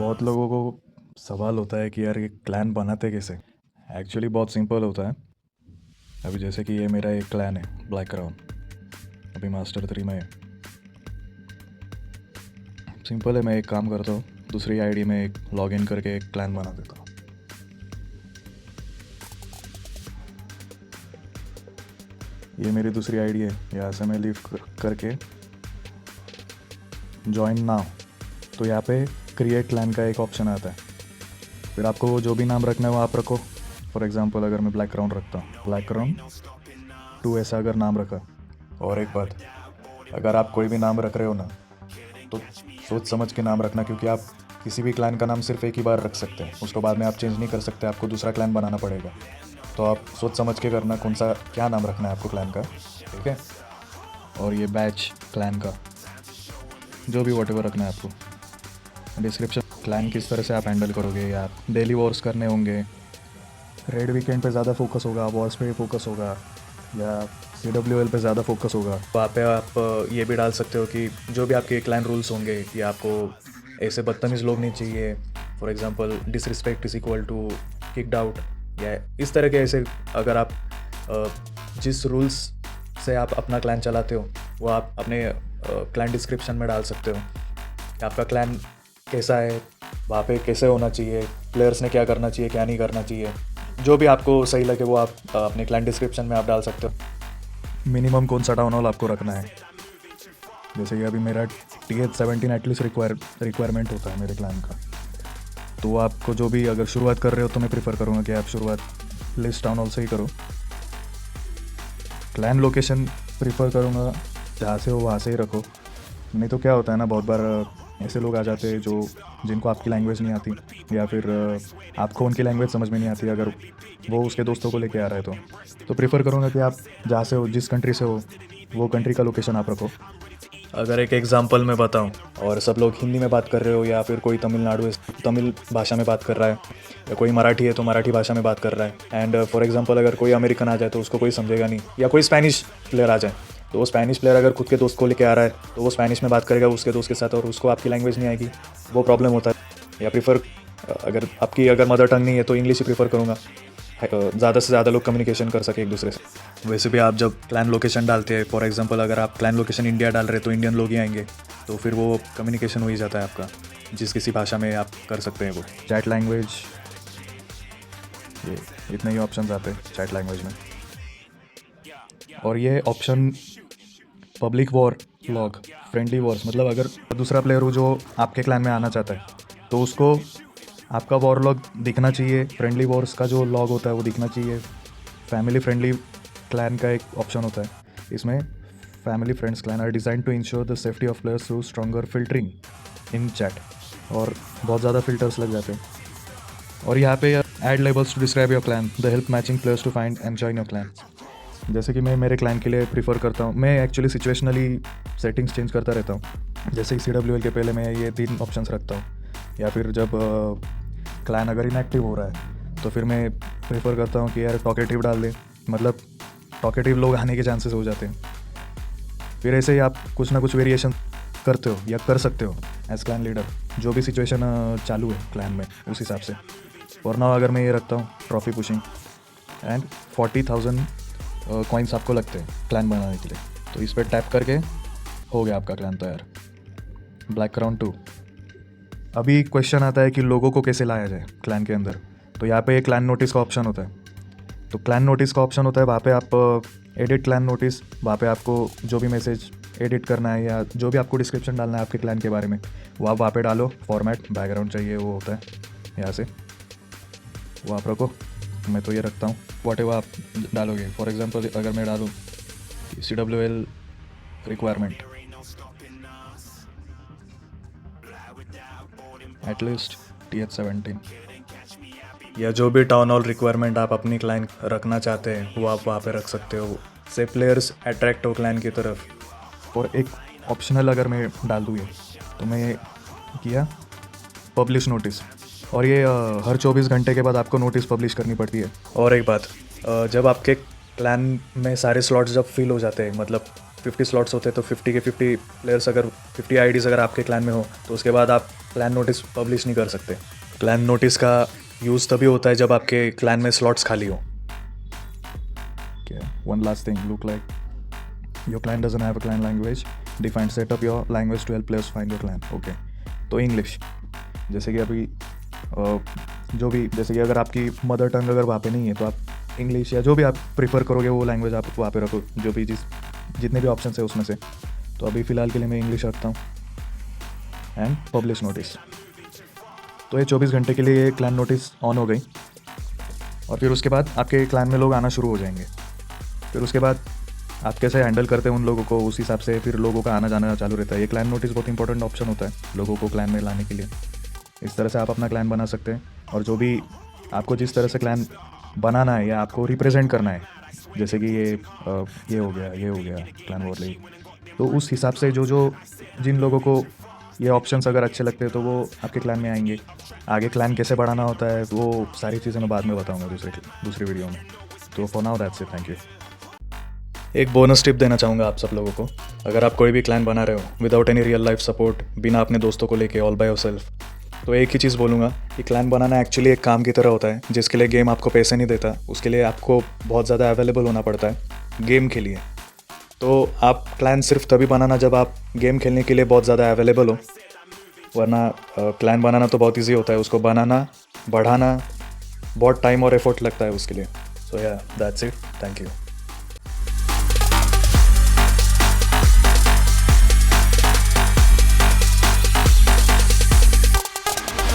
बहुत लोगों को सवाल होता है कि यार ये क्लैन बनाते कैसे। एक्चुअली बहुत सिंपल होता है। अभी जैसे कि ये मेरा एक क्लैन है ब्लैक क्राउन, अभी मास्टर 3 में है। सिंपल है, मैं एक काम करता हूँ, दूसरी आईडी में एक लॉगिन करके एक क्लैन बना देता हूँ। ये मेरी दूसरी आईडी है, यहाँ से मैं लीव करके ज्वाइन नाउ, तो यहाँ पे क्रिएट क्लैन का एक ऑप्शन आता है। फिर आपको जो भी नाम रखना है वो आप रखो। फॉर एग्जांपल अगर मैं ब्लैक क्राउन रखता हूँ, ब्लैक क्राउन 2 ऐसा अगर नाम रखा। और एक बात, अगर आप कोई भी नाम रख रहे हो ना, तो सोच समझ के नाम रखना, क्योंकि आप किसी भी क्लैन का नाम सिर्फ एक ही बार रख सकते हैं, उसको बाद में आप चेंज नहीं कर सकते, आपको दूसरा क्लैन बनाना पड़ेगा। तो आप सोच समझ के करना कौन सा क्या नाम रखना है आपको क्लैन का, ठीक है। और ये बैच क्लैन का जो भी वॉटेवर रखना है आपको। डिस्क्रिप्शन, क्लैन किस तरह से आप हैंडल करोगे, या डेली वॉर्स करने होंगे, रेड वीकेंड पे ज़्यादा फोकस होगा, वॉर्स पे फोकस होगा, या CWL पे ज़्यादा फोकस होगा। वहाँ पे आप ये भी डाल सकते हो कि जो भी आपके क्लैन रूल्स होंगे, या आपको ऐसे बदतमीज़ लोग नहीं चाहिए। For example disrespect is equal to kicked out, या इस तरह के ऐसे अगर आप जिस रूल्स से आप अपना क्लैन चलाते हो वो आप अपने क्लैन डिस्क्रिप्शन में डाल सकते हो कि आपका क्लैन कैसा है, वहाँ पे कैसे होना चाहिए, प्लेयर्स ने क्या करना चाहिए, क्या नहीं करना चाहिए। जो भी आपको सही लगे वो आप अपने क्लैन डिस्क्रिप्शन में आप डाल सकते हो। मिनिमम कौन सा टाउन हॉल आपको रखना है, जैसे कि अभी मेरा TH17 एटलीस्ट रिक्वायरमेंट होता है मेरे क्लैन का। तो आपको जो भी, अगर शुरुआत कर रहे हो तो मैं प्रीफर करूँगा कि आप शुरुआत लिस्ट टाउन हॉल से ही करो। क्लैन लोकेशन प्रीफर करूँगा जहाँ से हो वहाँ से ही रखो। नहीं तो क्या होता है ना, बहुत बार ऐसे लोग आ जाते हैं जिनको आपकी लैंग्वेज नहीं आती, या फिर आपको उनकी लैंग्वेज समझ में नहीं आती, अगर वो उसके दोस्तों को लेके आ रहा है तो प्रीफर करूँगा कि आप जहाँ से हो, जिस कंट्री से हो, वो कंट्री का लोकेशन आप रखो। अगर एक एग्जांपल मैं बताऊं, और सब लोग हिंदी में बात कर रहे हो, या फिर कोई तमिलनाडु है तमिल भाषा में बात कर रहा है, या कोई मराठी है तो मराठी भाषा में बात कर रहा है, एंड फॉर एग्जांपल अगर कोई अमेरिकन आ जाए तो उसको कोई समझेगा नहीं, या कोई स्पेनिश प्लेयर आ जाए तो वो स्पेनिश प्लेयर अगर खुद के दोस्त को लेके आ रहा है तो वो स्पेनिश में बात करेगा उसके दोस्त के साथ, और उसको आपकी लैंग्वेज नहीं आएगी, वो प्रॉब्लम होता है। या प्रीफर, अगर आपकी मदर टंग नहीं है तो इंग्लिश ही प्रीफर करूँगा, ज़्यादा से ज़्यादा लोग कम्युनिकेशन कर सके एक दूसरे से। वैसे भी आप जब क्लैन लोकेशन डालते हैं, फॉर एग्जांपल अगर आप क्लैन लोकेशन इंडिया डाल रहे हैं तो इंडियन लोग ही आएंगे, तो फिर वो कम्युनिकेशन हो ही जाता है आपका, जिस किसी भाषा में आप कर सकते हैं वो। चैट लैंग्वेज, ये इतने ही ऑप्शन आते हैं चैट लैंग्वेज में। और ये option public war log, friendly Wars, मतलब अगर दूसरा प्लेयर हो जो आपके क्लैन में आना चाहता है तो उसको आपका वॉर लॉग दिखना चाहिए, फ्रेंडली वॉर्स का जो लॉग होता है वो दिखना चाहिए। फैमिली फ्रेंडली क्लैन का एक ऑप्शन होता है, इसमें family friends clan are design to ensure the safety of players through stronger filtering in chat, और बहुत ज़्यादा फिल्टर्स लग जाते हैं। और यहाँ पे add labels to describe your clan, the help matching players to find and join your clan. जैसे कि मैं मेरे क्लैन के लिए प्रीफर करता हूँ, मैं एक्चुअली सिचुएशनली सेटिंग्स चेंज करता रहता हूँ। जैसे कि CWL के पहले मैं ये 3 ऑप्शंस रखता हूँ, या फिर जब क्लैन अगर इनएक्टिव हो रहा है तो फिर मैं प्रेफर करता हूँ कि यार टॉकेटिव डाल दे, मतलब टॉकेटिव लोग आने के चांसेस हो जाते हैं। फिर ऐसे ही आप कुछ ना कुछ वेरिएशन करते हो या कर सकते हो एज क्लैन लीडर, जो भी सिचुएशन चालू है क्लैन में उस हिसाब से। और नाउ अगर मैं ये रखता हूँ ट्रॉफी पुशिंग, एंड 40,000 कॉइन्स आपको लगते हैं क्लैन बनाने के लिए, तो इस पर टैप करके हो गया आपका क्लैन तैयार, ब्लैक क्राउन 2। अभी क्वेश्चन आता है कि लोगों को कैसे लाया जाए क्लैन के अंदर, तो यहाँ पे एक क्लैन नोटिस का ऑप्शन होता है। तो क्लैन नोटिस का ऑप्शन होता है, वहाँ पे आप एडिट क्लैन नोटिस, वहाँ पे आपको जो भी मैसेज एडिट करना है या जो भी आपको डिस्क्रिप्शन डालना है आपके क्लैन के बारे में, वो आप वहाँ पे डालो। फॉर्मेट बैकग्राउंड चाहिए वो होता है, यहाँ से वो आप रखो। मैं तो ये रखता हूँ, व्हाटएवर आप डालोगे। फॉर एग्जांपल अगर मैं डालूँ CWL रिक्वायरमेंट एटलीस्ट TH17, या जो भी टाउन हॉल रिक्वायरमेंट आप अपनी क्लाइंट रखना चाहते हैं वो आप वहाँ पे रख सकते हो, से प्लेयर्स अट्रैक्ट हो क्लाइंट की तरफ। और एक ऑप्शनल अगर मैं डाल दूँ ये, तो मैं किया पब्लिश नोटिस, और ये हर 24 घंटे के बाद आपको नोटिस पब्लिश करनी पड़ती है। और एक बात, जब आपके क्लैन में सारे स्लॉट्स जब फिल हो जाते हैं, मतलब 50 स्लॉट्स होते हैं, तो 50 के 50 प्लेयर्स, अगर 50 आईडीज़ अगर आपके क्लैन में हो तो उसके बाद आप क्लैन नोटिस पब्लिश नहीं कर सकते। क्लैन नोटिस का यूज़ तभी होता है जब आपके क्लैन में स्लॉट्स खाली हो। One last thing, look like your clan doesn't have a clan language defined, set up your language to help players find your clan. Okay, तो इंग्लिश, जैसे कि अभी जो भी, जैसे कि अगर आपकी मदर टंग अगर वहाँ पे नहीं है तो आप इंग्लिश या जो भी आप प्रीफर करोगे वो लैंग्वेज आप वहाँ पे रखो, जो भी जितने भी ऑप्शन है उसमें से। तो अभी फ़िलहाल के लिए मैं इंग्लिश रखता हूँ एंड पब्लिश नोटिस। तो ये 24 घंटे के लिए ये क्लैन नोटिस ऑन हो गई और फिर उसके बाद आपके क्लैन में लोग आना शुरू हो जाएंगे। फिर उसके बाद आप कैसे हैंडल करते हैं उन लोगों को, उस हिसाब से फिर लोगों का आना जाना चालू रहता है। ये क्लैन नोटिस बहुत इंपॉर्टेंट ऑप्शन होता है लोगों को क्लैन में लाने के लिए। इस तरह से आप अपना क्लैन बना सकते हैं और जो भी आपको जिस तरह से क्लैन बनाना है या आपको रिप्रेजेंट करना है, जैसे कि ये हो गया क्लैन वॉर लीग, तो उस हिसाब से जो जिन लोगों को ये ऑप्शंस अगर अच्छे लगते हैं तो वो आपके क्लैन में आएंगे। आगे क्लैन कैसे बढ़ाना होता है वो सारी चीज़ें मैं बाद में बताऊंगा दूसरी वीडियो में। तो for now that's it, thank you. एक बोनस टिप देना चाहूँगा आप सब लोगों को, अगर आप कोई भी क्लैन बना रहे हो without any real life support, बिना अपने दोस्तों को लेके, ऑल बाय योरसेल्फ, तो एक ही चीज़ बोलूँगा कि क्लैन बनाना एक्चुअली एक काम की तरह होता है जिसके लिए गेम आपको पैसे नहीं देता। उसके लिए आपको बहुत ज़्यादा अवेलेबल होना पड़ता है गेम के लिए। तो आप क्लैन सिर्फ तभी बनाना जब आप गेम खेलने के लिए बहुत ज़्यादा अवेलेबल हो, वरना क्लैन बनाना तो बहुत ईजी होता है, उसको बनाना बढ़ाना बहुत टाइम और एफर्ट लगता है उसके लिए। सो या दैट्स इट, थैंक यू।